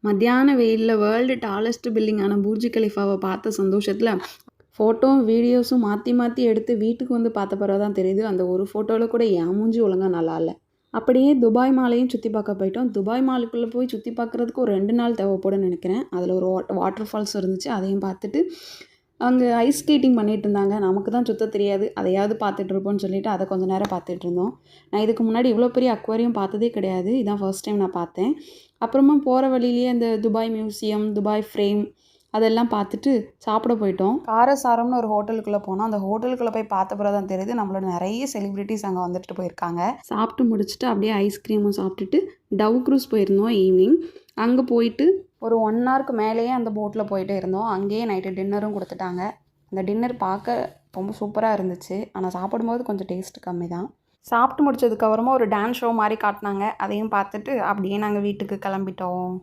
மத்தியான வெயிலில் world tallest பில்டிங்கான bhurji கலிஃபாவை பார்த்த சந்தோஷத்தில் ஃபோட்டோ வீடியோஸும் மாற்றி மாற்றி எடுத்து வீட்டுக்கு வந்து பார்த்த பிறகு தான் தெரியுது அந்த ஒரு ஃபோட்டோவில் கூட என் மூஞ்சி ஒழுங்காக நல்லா இல்லை. அப்படியே துபாய் மாலையும் சுற்றி பார்க்க போயிட்டோம். துபாய் மாலுக்குள்ளே போய் சுற்றி பார்க்குறதுக்கு ஒரு 2 நாள் தேவைப்படும்னு நினைக்கிறேன். அதில் ஒரு வாட்டர் ஃபால்ஸ் இருந்துச்சு, அதையும் பார்த்துட்டு அங்கே ஐஸ் ஸ்கேட்டிங் பண்ணிகிட்டு இருந்தாங்க. நமக்கு தான் சுத்த தெரியாது, அதையாவது பார்த்துட்டு இருப்போம்னு சொல்லிட்டு அதை கொஞ்சம் நேரம் பார்த்துட்டு இருந்தோம். நான் இதுக்கு முன்னாடி இவ்வளோ பெரிய அக்வாரியம் பார்த்ததே கிடையாது, இதான் ஃபர்ஸ்ட் டைம் நான் பார்த்தேன். அப்புறமா போகிற வழியிலேயே அந்த துபாய் மியூசியம், துபாய் ஃப்ரேம் அதெல்லாம் பார்த்துட்டு சாப்பிட போயிட்டோம். காரசாரம்னு ஒரு ஹோட்டலுக்குள்ளே போனோம். அந்த ஹோட்டலுக்குள்ளே போய் பார்த்த பிறகு தான் தெரியுது நம்மளோட நிறைய செலிப்ரிட்டிஸ் அங்கே வந்துட்டு போயிருக்காங்க. சாப்பிட்டு முடிச்சுட்டு அப்படியே ஐஸ்கிரீமும் சாப்பிட்டுட்டு டவ் க்ரூஸ் போயிருந்தோம் ஈவினிங். அங்கே போயிட்டு ஒரு 1 ஹவருக்கு மேலேயே அந்த போட்டில் போயிட்டே இருந்தோம். அங்கேயே நைட்டு டின்னரும் கொடுத்துட்டாங்க. அந்த டின்னர் பார்க்க ரொம்ப சூப்பராக இருந்துச்சு, ஆனால் சாப்பிடும்போது கொஞ்சம் டேஸ்ட் கம்மி தான். சாப்பிட்டு முடிச்சதுக்கப்புறமா ஒரு டான்ஸ் ஷோ மாதிரி காட்டினாங்க, அதையும் பார்த்துட்டு அப்படியே நாங்கள் வீட்டுக்கு கிளம்பிட்டோம்.